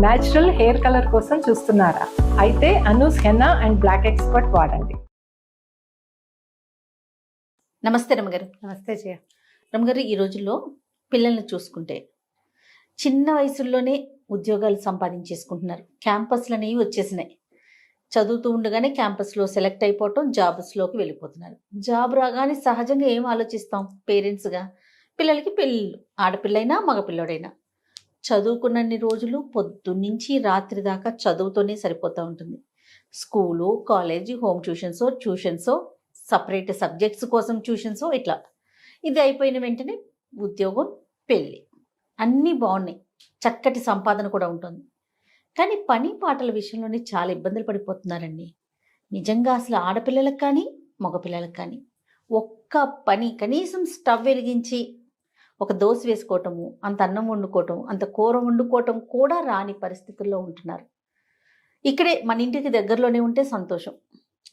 Natural hair colour కోసం చూస్తున్నారా? అయితే Anoos henna and black expert వాడండి. నమస్తే రమగారు. నమస్తే జయ. రమగారు, ఈ రోజుల్లో పిల్లల్ని చూసుకుంటే చిన్న వయసుల్లోనే ఉద్యోగాలు సంపాదించేసుకుంటున్నారు. క్యాంపస్లు అనేవి వచ్చేసినాయి. చదువుతూ ఉండగానే క్యాంపస్లో సెలెక్ట్ అయిపోవటం, జాబ్స్లోకి వెళ్ళిపోతున్నారు. జాబ్ రాగానే సహజంగా ఏం ఆలోచిస్తాం పేరెంట్స్గా? పిల్లలకి పెళ్ళిళ్ళు, ఆడపిల్లైనా మగపిల్లడైనా. చదువుకున్నన్ని రోజులు పొద్దున్నుంచి రాత్రి దాకా చదువుతోనే సరిపోతూ ఉంటుంది. స్కూలు, కాలేజీ, హోమ్ ట్యూషన్సో సపరేట్ సబ్జెక్ట్స్ కోసం ట్యూషన్సో ఇట్లా. ఇది అయిపోయిన వెంటనే ఉద్యోగం, పెళ్ళి, అన్నీ బాగున్నాయి. చక్కటి సంపాదన కూడా ఉంటుంది. కానీ పని పాటల విషయంలోనే చాలా ఇబ్బందులు పడిపోతున్నారండి. నిజంగా అసలు ఆడపిల్లలకు కానీ మగపిల్లలకు కానీ ఒక్క పని, కనీసం స్టవ్ వెలిగించి ఒక దోశ వేసుకోవటము, అంత అన్నం వండుకోవటం, అంత కూర వండుకోవటం కూడా రాని పరిస్థితుల్లో ఉంటున్నారు. ఇక్కడే మన ఇంటికి దగ్గరలోనే ఉంటే సంతోషం.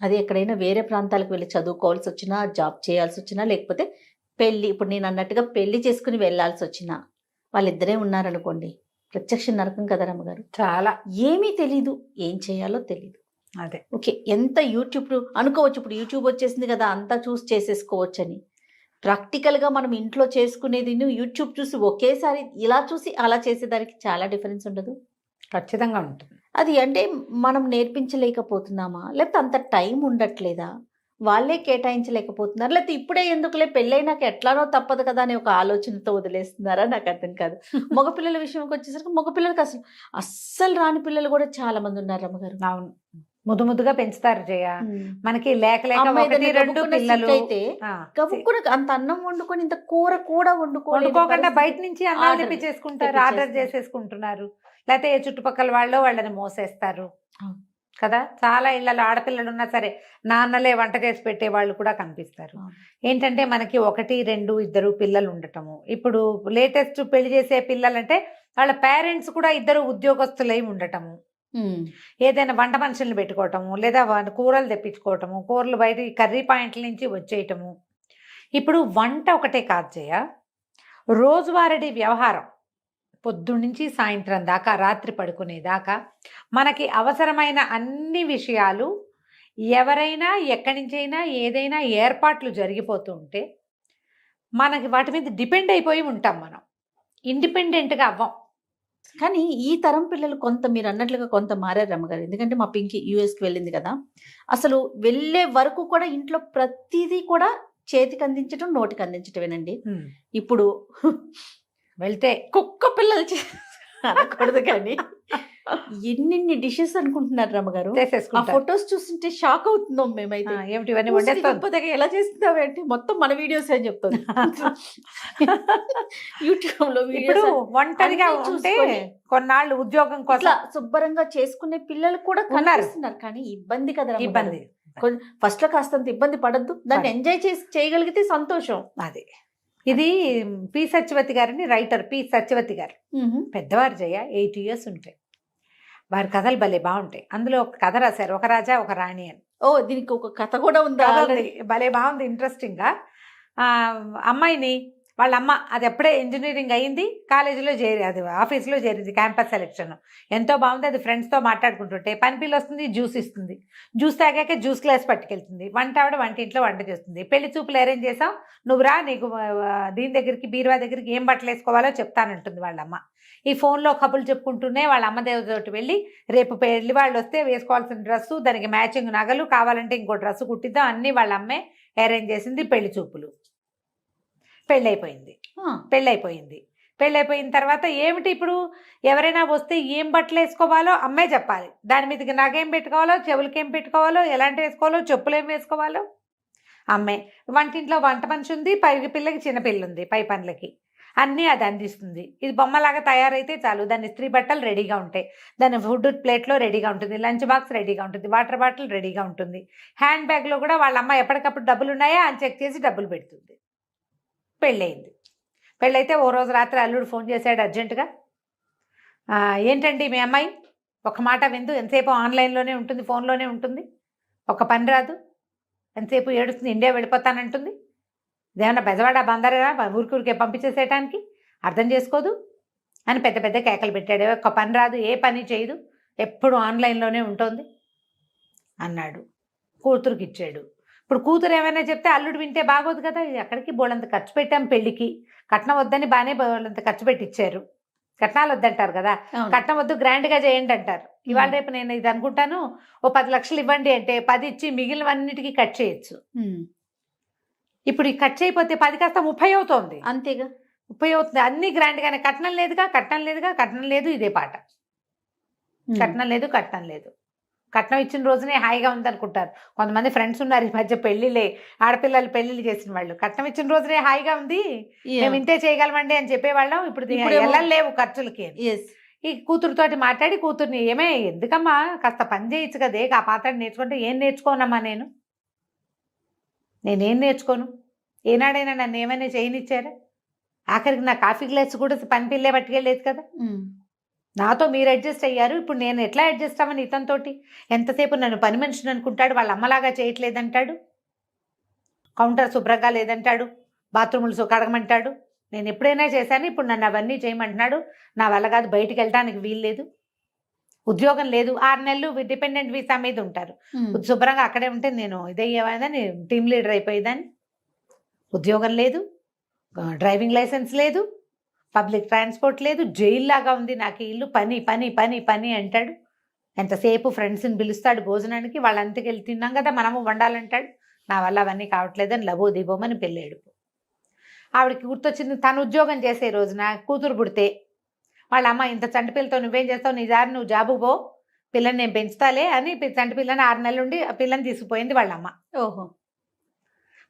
అది ఎక్కడైనా వేరే ప్రాంతాలకు వెళ్ళి చదువుకోవాల్సి వచ్చినా, జాబ్ చేయాల్సి వచ్చినా, లేకపోతే పెళ్ళి, ఇప్పుడు నేను అన్నట్టుగా పెళ్లి చేసుకుని వెళ్ళాల్సి వచ్చినా వాళ్ళిద్దరే ఉన్నారనుకోండి, ప్రత్యక్ష నరకం కదా రమ్మగారు. చాలా. ఏమీ తెలీదు, ఏం చేయాలో తెలీదు. అదే ఓకే, ఎంత యూట్యూబ్ అనుకోవచ్చు, ఇప్పుడు యూట్యూబ్ వచ్చేసింది కదా, అంతా చూసి చేసేసుకోవచ్చు అని. ప్రాక్టికల్గా మనం ఇంట్లో చేసుకునేది యూట్యూబ్ చూసి ఒకేసారి ఇలా చూసి అలా చేసేదానికి చాలా డిఫరెన్స్ ఉండదు? ఖచ్చితంగా ఉంటుంది. అది అంటే మనం నేర్పించలేకపోతున్నామా, లేకపోతే అంత టైం ఉండట్లేదా, వాళ్ళే కేటాయించలేకపోతున్నారు, లేకపోతే ఇప్పుడే ఎందుకులే పెళ్ళైనాక ఎట్లానో తప్పదు కదా అనే ఒక ఆలోచనతో వదిలేస్తున్నారా? నాకు అర్థం కాదు. మగపిల్లల విషయంకి వచ్చేసరికి మగపిల్లలకి అస్సలు రాని పిల్లలు కూడా చాలా మంది ఉన్నారు రమ్మగారు. అవును, ముద్దుగా పెంచుతారు జయ. మనకి లేక ఒకటి రెండు పిల్లలు అయితే గబుక్కున అంత అన్నం వండుకొని ఇంత కూర కూడా వండుకోకుండా బయట నుంచి అన్నం తెప్పించేసుకుంటారు, ఆర్డర్ చేసేసుకుంటున్నారు. లేకపోతే ఏ చుట్టుపక్కల వాళ్ళని మోసేస్తారు కదా. చాలా ఇళ్లలో ఆడపిల్లలు ఉన్నా సరే నాన్నలే వంట చేసి పెట్టే వాళ్ళు కూడా కనిపిస్తారు. ఏంటంటే మనకి 1, 2, 2 పిల్లలు ఉండటము. ఇప్పుడు లేటెస్ట్ పెళ్లి చేసే పిల్లలంటే వాళ్ళ పేరెంట్స్ కూడా 2 ఉద్యోగస్తులై ఉండటము. ఏదైనా వంట మనుషుల్ని పెట్టుకోవటము, లేదా కూరలు తెప్పించుకోవటము, కూరలు బయట కర్రీ పాయింట్ల నుంచి వచ్చేయటము. ఇప్పుడు వంట ఒకటే కాదు జయ, రోజువారీ వ్యవహారం పొద్దున్నుంచి సాయంత్రం దాకా, రాత్రి పడుకునేదాకా మనకి అవసరమైన అన్ని విషయాలు ఎవరైనా ఎక్కడి నుంచైనా ఏదైనా ఏర్పాట్లు జరిగిపోతూ ఉంటే మనకి వాటి మీద డిపెండ్ అయిపోయి ఉంటాం. మనం ఇండిపెండెంట్గా అవ్వం. కానీ ఈ తరం పిల్లలు కొంత మీరు అన్నట్లుగా కొంత మారారు రమ్మగారు. ఎందుకంటే మా పింకి యూఎస్కి వెళ్ళింది కదా, అసలు వెళ్ళే వరకు కూడా ఇంట్లో ప్రతిదీ కూడా చేతికి అందించడం, నోటికి అందించటమేనండి. ఇప్పుడు వెళ్తే కుక్క పిల్లలు అనకూడదు కానీ ఎన్ని డిషెస్ అనుకుంటున్నారు రమ్మగారు. ఆ ఫొటోస్ చూస్తుంటే షాక్ అవుతున్నాం మేమైతే. ఏమిటి ఇవన్నీ వండేస్తాం, ఎలా చేస్తున్నావేంటి, మొత్తం మన వీడియోస్ అని చెప్తుంది. యూట్యూబ్ లో ఇప్పుడు ఒంటరిగా ఉంటే కొన్నాళ్ళు ఉద్యోగం కోసం శుభ్రంగా చేసుకునే పిల్లలు కూడా కనిపిస్తున్నారు. కానీ ఇబ్బంది కదా, ఇబ్బంది. ఫస్ట్ లో కాస్తంత ఇబ్బంది పడద్దు, దాన్ని ఎంజాయ్ చేసి చేయగలిగితే సంతోషం. అదే ఇది పి సత్యవతి గారిని, రైటర్ పి సత్యవతి గారు, పెద్దవారు జయ, 8 years ఉంటాయి. వారి కథలు భలే బాగుంటాయి. అందులో ఒక కథ రాశారు, ఒక రాజా ఒక రాణి అని. దీనికి ఒక కథ కూడా ఉంది, భలే బాగుంది, ఇంట్రెస్టింగ్గా. అమ్మాయిని వాళ్ళ అమ్మ అది ఎప్పుడే ఇంజనీరింగ్ అయింది, కాలేజీలో అది ఆఫీస్లో చేరింది, క్యాంపస్ సెలెక్షన్ ఎంతో బాగుంది. అది ఫ్రెండ్స్తో మాట్లాడుకుంటుంటే పని పిల్ల వస్తుంది, జ్యూస్ ఇస్తుంది, జ్యూస్ తాగాక జ్యూస్ గ్లాస్ పట్టుకెళ్తుంది. వంటింట్లో వంట చేస్తుంది. పెళ్లి చూపులు అరేంజ్ చేసాం, నువ్వు రా, నీకు దీని దగ్గరికి, బీరువా దగ్గరికి ఏం బట్టలు వేసుకోవాలో చెప్తానంటుంది వాళ్ళమ్మ. ఈ ఫోన్లో కబుర్లు చెప్పుకుంటూనే వాళ్ళ అమ్మ దేవతోటి వెళ్ళి, రేపు పెళ్లి వాళ్ళు వస్తే వేసుకోవాల్సిన డ్రెస్సు, దానికి మ్యాచింగ్ నగలు, కావాలంటే ఇంకో డ్రెస్సు కుట్టిద్దాం, అన్నీ వాళ్ళ అమ్మే అరేంజ్ చేసింది. పెళ్లి చూపులు, పెళ్ళైపోయిన తర్వాత ఏమిటి, ఇప్పుడు ఎవరైనా వస్తే ఏం బట్టలు వేసుకోవాలో అమ్మే చెప్పాలి. దాని మీదకి నగేం పెట్టుకోవాలో, చెవులకి ఏం పెట్టుకోవాలో, ఎలాంటి వేసుకోవాలో, చెప్పులు ఏం వేసుకోవాలో అమ్మే. వంటింట్లో వంట మనిషి ఉంది, పిల్లకి చిన్నపిల్ల ఉంది, పై పనులకి అన్నీ అది అందిస్తుంది. ఇది బొమ్మలాగా తయారైతే చాలు, దాని ఇస్త్రీ బట్టలు రెడీగా ఉంటాయి, దాని ఫుడ్ ప్లేట్లో రెడీగా ఉంటుంది, లంచ్ బాక్స్ రెడీగా ఉంటుంది, వాటర్ బాటిల్ రెడీగా ఉంటుంది, హ్యాండ్ బ్యాగ్లో కూడా వాళ్ళ అమ్మ ఎప్పటికప్పుడు డబ్బులు ఉన్నాయా అని చెక్ చేసి డబ్బులు పెడుతుంది. పెళ్ళయింది. పెళ్ళైతే ఓ రోజు రాత్రి అల్లుడు ఫోన్ చేశాడు అర్జెంటుగా, ఏంటండి మీ అమ్మాయి ఒక మాట విందు, ఎంతసేపు ఆన్లైన్లోనే ఉంటుంది, ఫోన్లోనే ఉంటుంది, ఒక పని రాదు, ఎంతసేపు ఏడుస్తుంది, ఇండియా వెళ్ళిపోతానంటుంది, ఇదేమన్నా బెజవాడ బందరా ఊరికే పంపించేసేయటానికి, అర్థం చేసుకోదు అని పెద్ద పెద్ద కేకలు పెట్టాడు. ఒక్క పని రాదు, ఏ పని చేయదు, ఎప్పుడు ఆన్లైన్లోనే ఉంటుంది అన్నాడు. కూతురుకి ఇచ్చాడు. ఇప్పుడు కూతురు ఏమైనా చెప్తే అల్లుడు వింటే బాగోదు కదా. ఎక్కడికి బోళ్ళంత ఖర్చు పెట్టాం పెళ్ళికి, కట్నం వద్దని బాగానే బోళ్ళంత ఖర్చు పెట్టిచ్చారు. కట్నాలు వద్దంటారు కదా, కట్నం వద్దు గ్రాండ్గా చేయండి అంటారు. ఇవాళ రేపు నేను ఇది అనుకుంటాను, ఓ 10 లక్షలు ఇవ్వండి అంటే 10 ఇచ్చి మిగిలినవన్నిటికీ కట్ చేయొచ్చు. ఇప్పుడు ఈ కట్ చేయకపోతే 10 కాస్త 30 అవుతోంది. అంతేగా, 30 అవుతుంది. అన్ని గ్రాండ్గానే. కట్నం లేదుగా, కట్నం లేదుగా, కట్నం లేదు, ఇదే పాట. కట్నం లేదు, కట్నం లేదు. కట్నం ఇచ్చిన రోజునే హాయిగా ఉందనుకుంటారు కొంతమంది ఫ్రెండ్స్ ఉన్నారు ఈ మధ్య, పెళ్లిలే ఆడపిల్లలు పెళ్లిళ్ళు చేసిన వాళ్ళు. కట్నం ఇచ్చిన రోజునే హాయిగా ఉంది, మేము ఇంతే చేయగలమండి అని చెప్పేవాళ్ళం. ఇప్పుడు వెళ్ళలేవు ఖర్చులకి. ఈ కూతురుతోటి మాట్లాడి కూతుర్ని, ఏమే ఎందుకమ్మా కాస్త పని చేయొచ్చు కదే, ఆ పాత్ర నేర్చుకుంటే. ఏం నేర్చుకోనమ్మా నేనేం నేర్చుకోను? ఏనాడైనా నన్ను ఏమైనా చేయనిచ్చారా? ఆఖరికి నా కాఫీ గ్లాస్ కూడా పని పిల్లే పట్టుకెళ్ళలేదు కదా. నాతో మీరు అడ్జస్ట్ అయ్యారు, ఇప్పుడు నేను ఎట్లా అడ్జస్ట్ అవ్వను ఇతనితోటి? ఎంతసేపు నన్ను పని మనిషిని అనుకుంటాడు, వాళ్ళ అమ్మలాగా చేయట్లేదంటాడు, కౌంటర్ శుభ్రంగా లేదంటాడు, బాత్రూములు కడగమంటాడు. నేను ఎప్పుడైనా చేశాను, ఇప్పుడు నన్ను అవన్నీ చేయమంటున్నాడు. నా వల్ల కాదు, బయటికి వెళ్ళడానికి వీలు లేదు, ఉద్యోగం లేదు, 6 నెలలు డిపెండెంట్ వీసా మీద ఉంటారు. శుభ్రంగా అక్కడే ఉంటే నేను ఇదయ్యేవాదని, టీమ్ లీడర్ అయిపోయేదాన్ని. ఉద్యోగం లేదు, డ్రైవింగ్ లైసెన్స్ లేదు, పబ్లిక్ ట్రాన్స్పోర్ట్ లేదు, జైల్లాగా ఉంది నాకు ఇల్లు. పని పని పని పని అంటాడు. ఎంతసేపు ఫ్రెండ్స్ని పిలుస్తాడు భోజనానికి, వాళ్ళంతకి వెళ్ళి తిన్నాం కదా మనము వండాలంటాడు. నా వల్ల అవన్నీ కావట్లేదని లబో దిబోమని పెళ్ళాడు. ఆవిడకి గుర్తొచ్చింది, తను ఉద్యోగం చేసే రోజున కూతురు పుడితే వాళ్ళ అమ్మ, ఇంత చంటి పిల్లతో నువ్వేం చేస్తావు, నీ దారి నువ్వు జాబుకు పో, పిల్లని నేను పెంచుతాలే అని చంటి పిల్లని 6 నెలలు ఉండి ఆ పిల్లని తీసుకుపోయింది వాళ్ళమ్మ.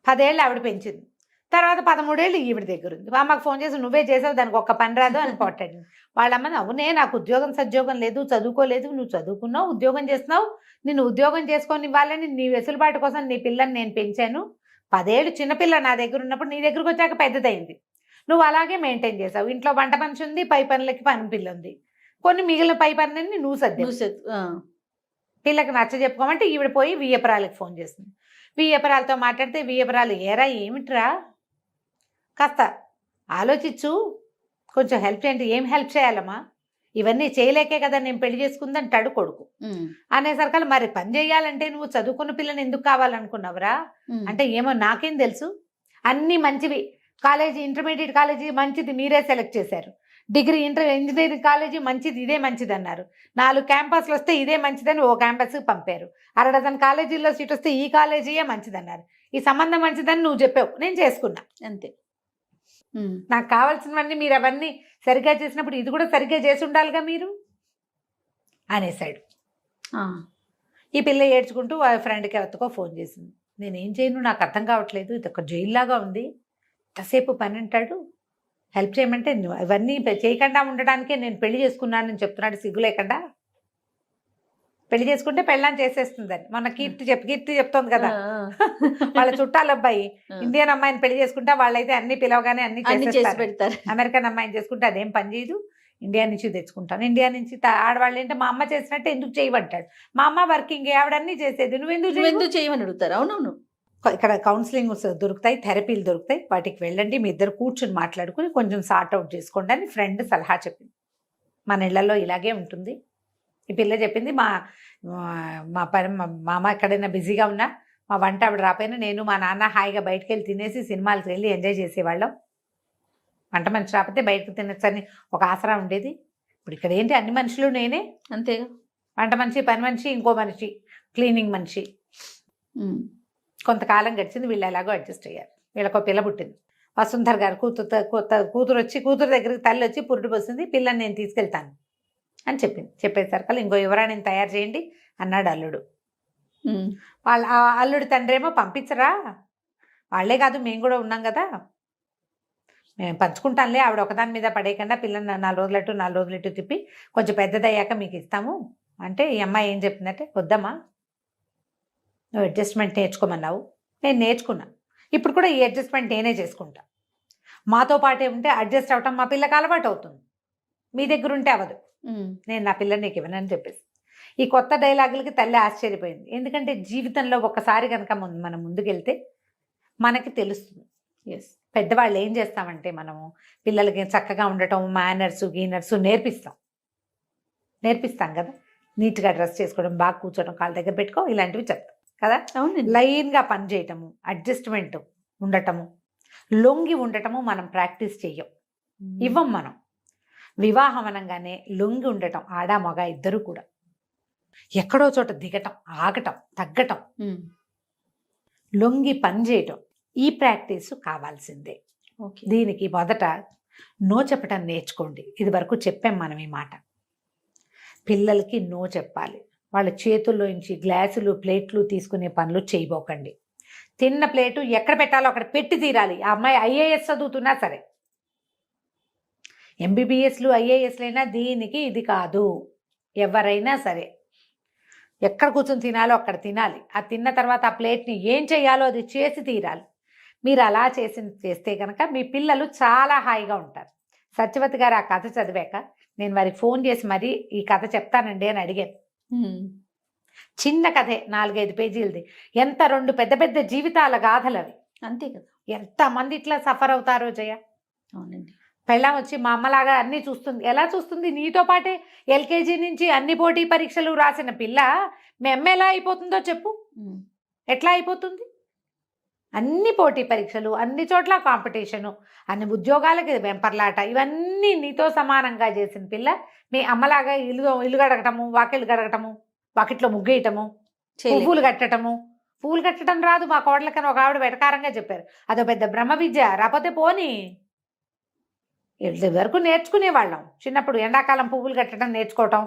10 ఏళ్ళు ఆవిడ పెంచింది. తర్వాత 13 ఏళ్ళు ఈవిడ దగ్గర ఉంది. అమ్మకు ఫోన్ చేసి, నువ్వే చేసావు, దానికి ఒక్క పని రాదు అని పోటాడు. వాళ్ళమ్మని, అవునే నాకు ఉద్యోగం సద్యోగం లేదు, చదువుకోలేదు, నువ్వు చదువుకున్నావు, ఉద్యోగం చేస్తున్నావు, నిన్ను ఉద్యోగం చేసుకొని ఇవ్వాలని నీ వెసులుబాటు కోసం నీ పిల్లని నేను పెంచాను. 10 ఏళ్ళు చిన్నపిల్ల నా దగ్గర ఉన్నప్పుడు నీ దగ్గరకు వచ్చాక పెద్దదైంది, నువ్వు అలాగే మెయింటైన్ చేసావు. ఇంట్లో వంట మనిషి ఉంది, పై పనులకి పని పిల్ల ఉంది, కొన్ని మిగిలిన పై పనులన్నీ నువ్వు సర్దావు. పిల్లకి నచ్చ చెప్పుకోమంటే ఈవిడ పోయి వియ్యపురాలకి ఫోన్ చేసింది. వియ్యపురాలతో మాట్లాడితే, వియ్యపురాలు, ఏరా ఏమిట్రా, కాస్త ఆలోచించు, కొంచెం హెల్ప్ చేయండి. ఏం హెల్ప్ చేయాలమ్మా, ఇవన్నీ చేయలేకే కదా నేను పెళ్లి చేసుకుందంటాడు కొడుకు. అనేసరికల్, మరి పని చేయాలంటే నువ్వు చదువుకున్న పిల్లని ఎందుకు కావాలనుకున్నావురా అంటే, ఏమో నాకేం తెలుసు, అన్నీ మంచివి, కాలేజీ ఇంటర్మీడియట్ కాలేజీ మంచిది మీరే సెలెక్ట్ చేశారు, డిగ్రీ ఇంజనీరింగ్ కాలేజీ మంచిది, ఇదే మంచిది అన్నారు, 4 క్యాంపస్లు వస్తే ఇదే మంచిదని ఓ క్యాంపస్కి పంపారు, 6 డజన్ కాలేజీల్లో సీట్ వస్తే ఈ కాలేజీయే మంచిదన్నారు, ఈ సంబంధం మంచిదని నువ్వు చెప్పావు, నేను చేసుకున్నా అంతే. నాకు కావాల్సినవన్నీ మీరు అవన్నీ సరిగ్గా చేసినప్పుడు ఇది కూడా సరిగ్గా చేసి ఉండాలిగా మీరు అనేసాడు. ఈ పిల్ల ఏడ్చుకుంటూ వాళ్ళ ఫ్రెండ్కి ఎవరికో ఫోన్ చేసింది. నేనేం చేయను, నాకు అర్థం కావట్లేదు, ఇది ఒక జైల్లాగా ఉంది, ఎంతసేపు పని అంటాడు, హెల్ప్ చేయమంటే ఇవన్నీ చేయకుండా ఉండడానికే నేను పెళ్లి చేసుకున్నానని చెప్తున్నాడు, సిగ్గు లేకుండా. పెళ్లి చేసుకుంటే పెళ్ళాన్ని చేసేస్తుందని మొన్న కీర్తి చెప్తోంది కదా, వాళ్ళ చుట్టాల అబ్బాయి ఇండియన్ అమ్మాయిని పెళ్లి చేసుకుంటే వాళ్ళైతే అన్ని పిలవగానే అన్ని చేసి పెడతారు. అమెరికన్ అమ్మాయిని చేసుకుంటే అదేం పని చేయదు, ఇండియా నుంచి తెచ్చుకుంటాను. ఇండియా నుంచి ఆడవాళ్ళు ఏంటంటే, మా అమ్మ చేసినట్టే ఎందుకు చేయమంటాడు, మా అమ్మ వర్కింగ్, ఆవిడన్నీ చేసేది, నువ్వెందుకు చేయమని అడుగుతారు. అవునవును, ఇక్కడ కౌన్సిలింగ్ దొరుకుతాయి, థెరపీలు దొరుకుతాయి, వాటికి వెళ్ళండి, మీ ఇద్దరు కూర్చొని మాట్లాడుకుని కొంచెం సార్ట్ అవుట్ చేసుకోండి అని ఫ్రెండ్ సలహా చెప్పింది. మన ఇళ్లలో ఇలాగే ఉంటుంది. ఈ పిల్ల చెప్పింది, మా అమ్మ ఎక్కడైనా బిజీగా ఉన్నా, మా వంట ఆవిడ రాపోయినా నేను మా నాన్న హాయిగా బయటకు వెళ్ళి తినేసి సినిమాలకు వెళ్ళి ఎంజాయ్ చేసేవాళ్ళం, వంట మనిషి రాకపోతే బయటకు తినచ్చని ఒక ఆసరా ఉండేది. ఇప్పుడు ఇక్కడ ఏంటి, అన్ని మనుషులు నేనే, అంతేగా, వంట మనిషి, పని మనిషి, ఇంకో మనిషి, క్లీనింగ్ మనిషి. కొంతకాలం గడిచింది, వీళ్ళు ఎలాగో అడ్జస్ట్ అయ్యారు. వీళ్ళకో పిల్ల పుట్టింది. వసుంధర్ గారు కూతురు దగ్గరికి తల్లి వచ్చి పురుడు పోసింది, పిల్లని నేను తీసుకెళ్తాను అని చెప్పింది. చెప్పేసరికి ఇంకో యువరాణిని తయారు చేయండి అన్నాడు అల్లుడు. వాళ్ళ అల్లుడి తండ్రి ఏమో, పంపించరా, వాళ్ళే కాదు మేము కూడా ఉన్నాం కదా, మేము పంచుకుంటానులే, ఆవిడ ఒకదాని మీద పడేయకుండా పిల్లని 4 రోజులట్టు తిప్పి కొంచెం పెద్దదయ్యాక మీకు ఇస్తాము అంటే, ఈ అమ్మాయి ఏం చెప్పిందంటే, వద్దమ్మా, నువ్వు అడ్జస్ట్మెంట్ నేర్చుకోమన్నావు, నేను నేర్చుకున్నా, ఇప్పుడు కూడా ఈ అడ్జస్ట్మెంట్ నేనే చేసుకుంటా, మాతో పాటే ఉంటే అడ్జస్ట్ అవటం మా పిల్లకి అలవాటు అవుతుంది, మీ దగ్గర ఉంటే అవ్వదు, నేను నా పిల్లని నీకు ఇవ్వనని చెప్పేసి. ఈ కొత్త డైలాగులకి తల్లి ఆశ్చర్యపోయింది. ఎందుకంటే జీవితంలో ఒక్కసారి కనుక మనం ముందుకెళ్తే మనకి తెలుస్తుంది. ఎస్, పెద్దవాళ్ళు ఏం చేస్తామంటే మనము పిల్లలకి చక్కగా ఉండటం, మేనర్స్ గీనర్స్ నేర్పిస్తాం కదా. నీట్గా డ్రెస్ చేసుకోవడం, బాగా కూర్చోవడం, కాళ్ళ దగ్గర పెట్టుకో, ఇలాంటివి చెప్తాం కదా. అవునండి. లైన్గా పని చేయటము, అడ్జస్ట్మెంట్ ఉండటము, లొంగి ఉండటము మనం ప్రాక్టీస్ చెయ్యం, ఇవ్వం మనం. వివాహం అనగానే లొంగి ఉండటం, ఆడ మగ ఇద్దరు కూడా ఎక్కడో చోట దిగటం, ఆగటం, తగ్గటం, లొంగి పని చేయటం, ఈ ప్రాక్టీస్ కావాల్సిందే. ఓకే. దీనికి మొదట నో చెప్పటం నేర్చుకోండి. ఇది వరకు చెప్పాం మనం ఈ మాట. పిల్లలకి నో చెప్పాలి. వాళ్ళ చేతుల్లోంచి గ్లాసులు ప్లేట్లు తీసుకునే పనులు చేయబోకండి. తిన్న ప్లేటు ఎక్కడ పెట్టాలో అక్కడ పెట్టి తీరాలి. ఆ అమ్మాయి ఐఏఎస్ చదువుతున్నా సరే, ఎంబీబీఎస్లు ఐఏఎస్లైనా దీనికి ఇది కాదు. ఎవరైనా సరే ఎక్కడ కూర్చొని తినాలో అక్కడ తినాలి. ఆ తిన్న తర్వాత ఆ ప్లేట్ని ఏం చేయాలో అది చేసి తీరాలి. మీరు అలా చేస్తే కనుక మీ పిల్లలు చాలా హాయిగా ఉంటారు. సత్యవతి గారు ఆ కథ చదివాక నేను వారికి ఫోన్ చేసి మరీ ఈ కథ చెప్తానండి అని అడిగాను. చిన్న కథే, 4-5 పేజీలది. ఎంత 2 పెద్ద పెద్ద జీవితాల గాథలు అవి. అంతే కదా. ఎంతమంది ఇట్లా సఫర్ అవుతారో జయ. అవునండి. పెళ్ళాం వచ్చి మా అమ్మలాగా అన్నీ చూస్తుంది. ఎలా చూస్తుంది? నీతో పాటే ఎల్కేజీ నుంచి అన్ని పోటీ పరీక్షలు రాసిన పిల్ల మీ అమ్మ ఎలా అయిపోతుందో చెప్పు. ఎట్లా అయిపోతుంది? అన్ని పోటీ పరీక్షలు, అన్ని చోట్ల కాంపిటీషను, అన్ని ఉద్యోగాలకి వెంపర్లాట, ఇవన్నీ నీతో సమానంగా చేసిన పిల్ల మీ అమ్మలాగా ఇల్లు గడగటము, వాకిళ్ళు గడగటము, వాకిట్లో ముగ్గేయటము, పువ్వులు కట్టటము. పువ్వులు కట్టడం రాదు మా కోడలకని ఒక ఆవిడ వెటకారంగా చెప్పారు. అదో పెద్ద బ్రహ్మ విద్య. రాకపోతే పోనీ. వరకు నేర్చుకునేవాళ్ళం చిన్నప్పుడు. ఎండాకాలం పువ్వులు కట్టడం నేర్చుకోవటం,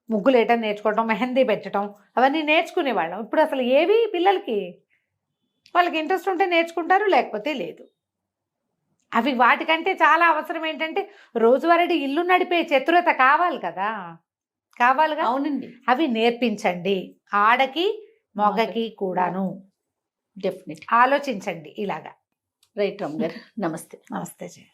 ముగ్గులు వేయటం నేర్చుకోవటం, మెహందీ పెట్టడం, అవన్నీ నేర్చుకునేవాళ్ళం. ఇప్పుడు అసలు ఏవి పిల్లలకి? వాళ్ళకి ఇంట్రెస్ట్ ఉంటే నేర్చుకుంటారు, లేకపోతే లేదు. అవి వాటికంటే చాలా అవసరం ఏంటంటే రోజువారీ ఇల్లు నడిపే చతురత కావాలి కదా. కావాలిగా. అవునండి. అవి నేర్పించండి, ఆడకి మగకి కూడాను. డెఫినెట్. ఆలోచించండి ఇలాగా. రైట్ రామ్ గారు. నమస్తే. నమస్తే జయ.